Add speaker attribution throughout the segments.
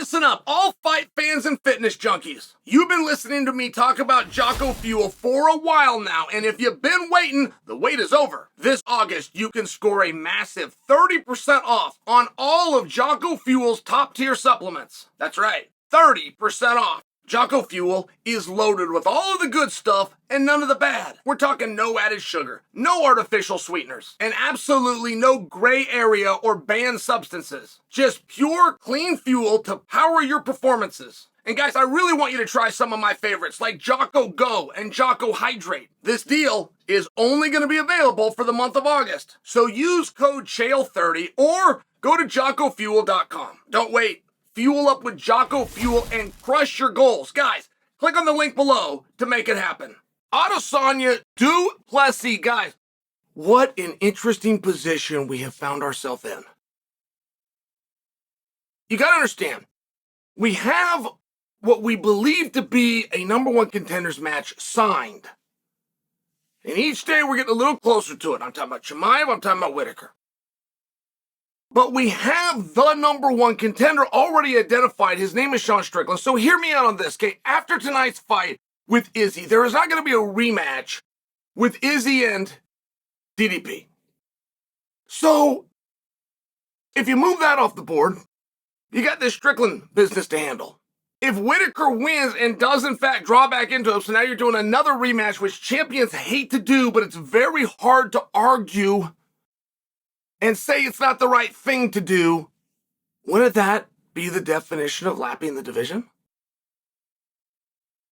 Speaker 1: Listen up, all fight fans and fitness junkies. You've been listening to me talk about Jocko Fuel for a while now, and if you've been waiting, the wait is over. This August, you can score a massive 30% off on all of Jocko Fuel's top-tier supplements. That's right, 30% off. Jocko Fuel is loaded with all of the good stuff and none of the bad. We're talking no added sugar, no artificial sweeteners, and absolutely no gray area or banned substances. Just pure, clean fuel to power your performances. And guys, I really want you to try some of my favorites like Jocko Go and Jocko Hydrate. This deal is only going to be available for the month of August. So use code Chael30 or go to JockoFuel.com. Don't wait. Fuel up with Jocko Fuel and crush your goals. Guys, click on the link below to make it happen. Adesanya Du Plessis, guys, what an interesting position we have found ourselves in. You got to understand, we have what we believe to be a number one contenders match signed. And each day we're getting a little closer to it. I'm talking about Chimaev, I'm talking about Whitaker. But we have the number one contender already identified. His name is Sean Strickland. So hear me out on this, okay? After tonight's fight with Izzy, there is not going to be a rematch with Izzy and DDP. So if you move that off the board, you got this Strickland business to handle. If Whitaker wins and does in fact draw back into him, so now you're doing another rematch, which champions hate to do, but it's very hard to argue and say it's not the right thing to do, wouldn't that be the definition of lapping the division?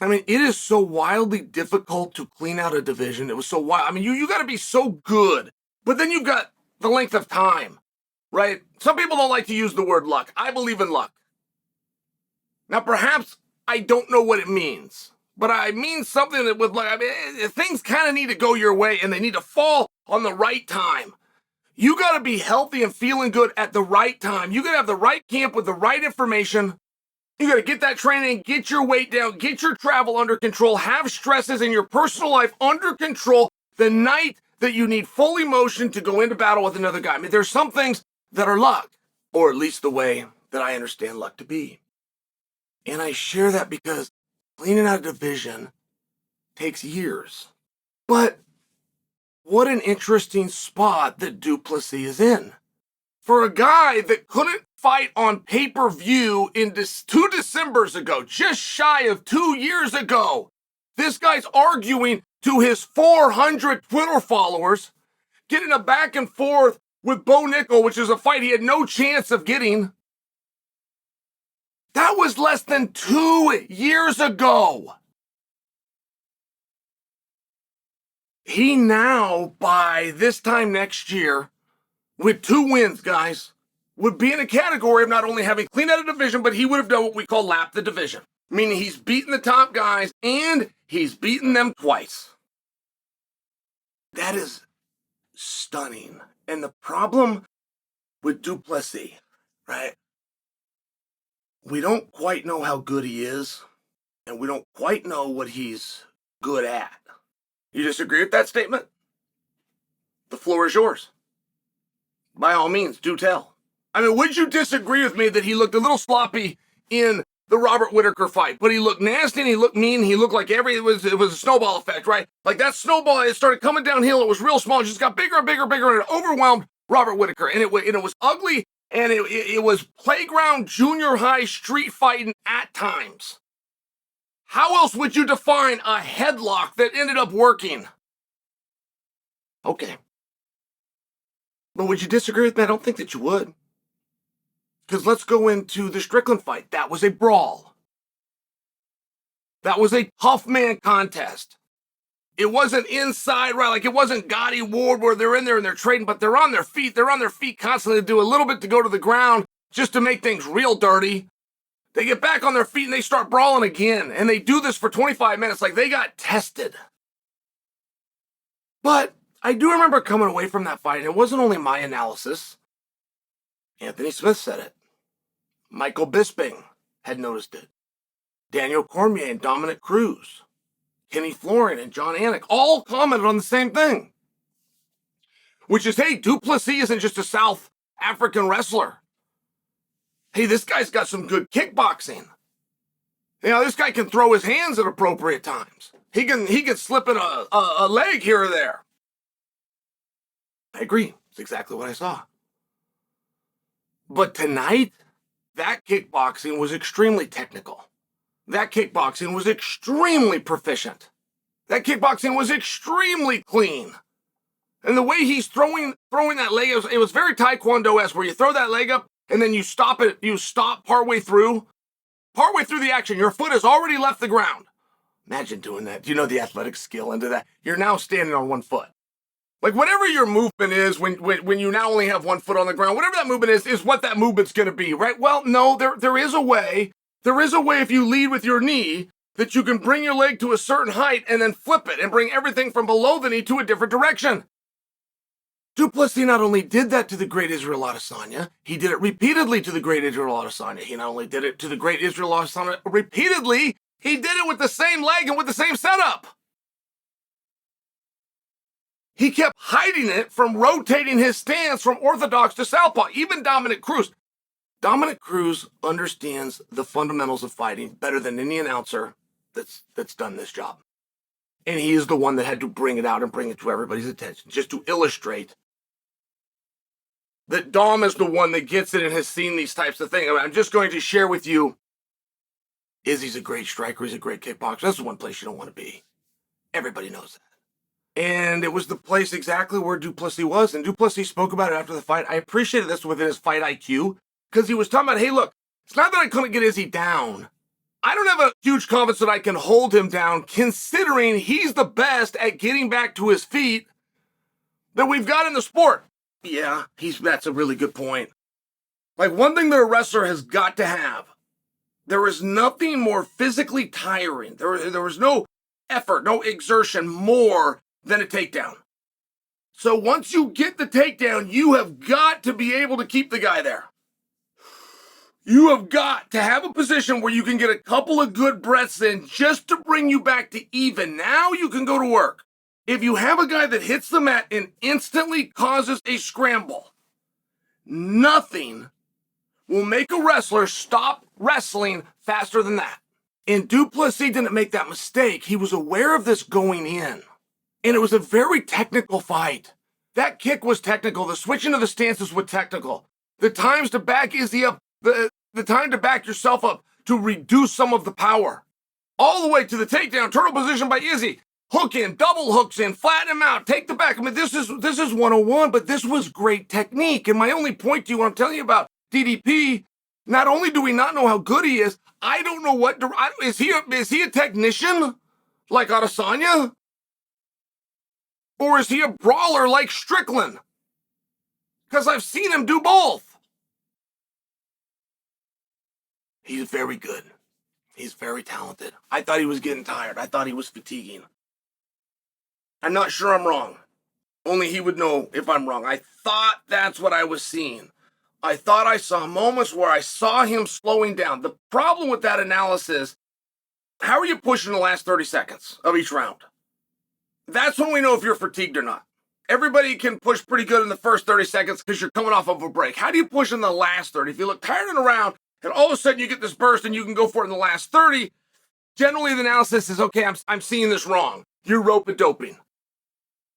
Speaker 1: I mean, it is so wildly difficult to clean out a division. It was so wild. I mean, you got to be so good, but then you've got the length of time, right? Some people don't like to use the word luck. I believe in luck. Now, perhaps I don't know what it means, but I mean something that with luck, I mean, things kind of need to go your way and they need to fall on the right time. You got to be healthy and feeling good at the right time. You got to have the right camp with the right information. You got to get that training, get your weight down, get your travel under control, have stresses in your personal life under control the night that you need full emotion to go into battle with another guy. I mean, there's some things that are luck, or at least the way that I understand luck to be. And I share that because cleaning out a division takes years. But what an interesting spot that Du Plessis is in. For a guy that couldn't fight on pay-per-view in 2 Decembers ago, just shy of 2 years ago, this guy's arguing to his 400 Twitter followers, getting a back and forth with Bo Nickel, which is a fight he had no chance of getting. That was less than 2 years ago. He now, by this time next year, with 2 wins, guys, would be in a category of not only having cleaned out a division, but he would have done what we call lap the division. Meaning he's beaten the top guys, and he's beaten them twice. That is stunning. And the problem with Du Plessis, right? We don't quite know how good he is, and we don't quite know what he's good at. You disagree with that statement? The floor is yours. By all means, do tell. I mean, would you disagree with me that he looked a little sloppy in the Robert Whitaker fight? But he looked nasty and he looked mean. He looked like it was a snowball effect, right? Like that snowball, it started coming downhill. It was real small. It just got bigger and bigger and bigger, and it overwhelmed Robert Whitaker. And it was ugly, and it was playground junior high street fighting at times. How else would you define a headlock that ended up working? Okay. But would you disagree with me? I don't think that you would. Because let's go into the Strickland fight. That was a brawl. That was a tough man contest. It wasn't inside, right? Like it wasn't Gotti Ward where they're in there and they're trading, but they're on their feet. They're on their feet constantly to do a little bit to go to the ground just to make things real dirty. They get back on their feet and they start brawling again. And they do this for 25 minutes like they got tested. But I do remember coming away from that fight, and it wasn't only my analysis. Anthony Smith said it. Michael Bisping had noticed it. Daniel Cormier and Dominic Cruz. Kenny Florian and John Anik all commented on the same thing. Which is, hey, Du Plessis isn't just a South African wrestler. hey, this guy's got some good kickboxing. You know, this guy can throw his hands at appropriate times. He can slip in a leg here or there. I agree. It's exactly what I saw. But tonight, that kickboxing was extremely technical. That kickboxing was extremely proficient. That kickboxing was extremely clean. And the way he's throwing that leg, it was very Taekwondo-esque, where you throw that leg up and then you stop partway through the action. Your foot has already left the ground. Imagine doing that. Do you know the athletic skill into that? You're now standing on one foot. Like, whatever your movement is when you now only have one foot on the ground, whatever that movement is what that movement's going to be, right? Well, no, there is a way. There is a way, if you lead with your knee, that you can bring your leg to a certain height and then flip it and bring everything from below the knee to a different direction. Du Plessis not only did that to the great Israel Adesanya, he did it repeatedly to the great Israel Adesanya. He not only did it to the great Israel Adesanya repeatedly, he did it with the same leg and with the same setup. He kept hiding it from rotating his stance from orthodox to southpaw. Even Dominic Cruz. Dominic Cruz understands the fundamentals of fighting better than any announcer that's done this job. And he is the one that had to bring it out and bring it to everybody's attention, just to illustrate that Dom is the one that gets it and has seen these types of things. I'm just going to share with you, Izzy's a great striker, he's a great kickboxer. That's the one place you don't want to be. Everybody knows that. And it was the place exactly where Du Plessis was, and Du Plessis spoke about it after the fight. I appreciated this within his fight IQ, because he was talking about, hey, look, it's not that I couldn't get Izzy down. I don't have a huge confidence that I can hold him down, considering he's the best at getting back to his feet that we've got in the sport. Yeah, that's a really good point. Like, one thing that a wrestler has got to have, there is nothing more physically tiring. There was no effort, no exertion more than a takedown. So once you get the takedown, you have got to be able to keep the guy there. You have got to have a position where you can get a couple of good breaths in just to bring you back to even. Now you can go to work. If you have a guy that hits the mat and instantly causes a scramble, nothing will make a wrestler stop wrestling faster than that. And Du Plessis didn't make that mistake. He was aware of this going in. And it was a very technical fight. That kick was technical. The switching of the stances was technical. The times to back Izzy up, the time to back yourself up to reduce some of the power. All the way to the takedown, turtle position by Izzy. Hook in, double hooks in, flatten him out, take the back. I mean, this is 101, but this was great technique. And my only point to you, when I'm telling you about DDP, not only do we not know how good he is, I don't know what, is he a technician like Adesanya? Or is he a brawler like Strickland? Because I've seen him do both. He's very good. He's very talented. I thought he was getting tired. I thought he was fatiguing. I'm not sure I'm wrong. Only he would know if I'm wrong. I thought that's what I was seeing. I thought I saw moments where I saw him slowing down. The problem with that analysis, how are you pushing the last 30 seconds of each round? That's when we know if you're fatigued or not. Everybody can push pretty good in the first 30 seconds because you're coming off of a break. How do you push in the last 30? If you look tired and around, and all of a sudden you get this burst and you can go for it in the last 30, generally the analysis is, okay, I'm seeing this wrong. You're rope-a-doping.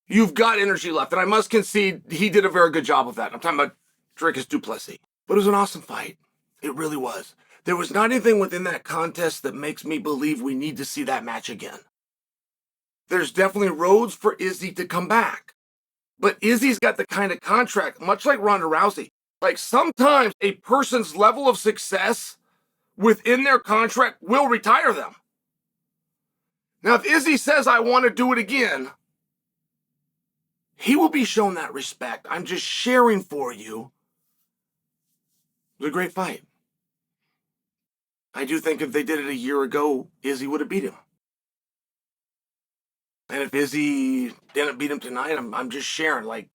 Speaker 1: You've got energy left. And I must concede, he did a very good job of that. I'm talking about Dricus Du Plessis. But it was an awesome fight. It really was. There was not anything within that contest that makes me believe we need to see that match again. There's definitely roads for Izzy to come back. But Izzy's got the kind of contract, much like Ronda Rousey. Like, sometimes a person's level of success within their contract will retire them. Now, if Izzy says, I want to do it again, he will be shown that respect. I'm just sharing for you. It was a great fight. I do think if they did it a year ago, Izzy would have beat him. And if Izzy didn't beat him tonight, I'm just sharing. Like,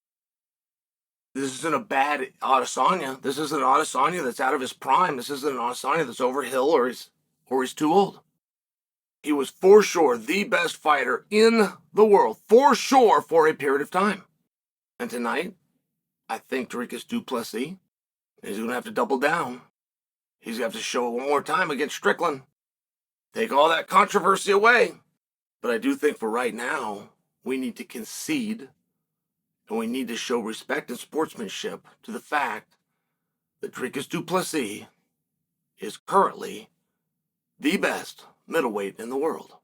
Speaker 1: this isn't a bad Adesanya. This isn't an Adesanya that's out of his prime. This isn't an Adesanya that's over hill or he's too old. He was for sure the best fighter in the world, for sure, for a period of time. And tonight, I think Dricus Du Plessis is going to have to double down. He's going to have to show it one more time against Strickland. Take all that controversy away. But I do think for right now, we need to concede and we need to show respect and sportsmanship to the fact that Dricus Du Plessis is currently the best middleweight in the world.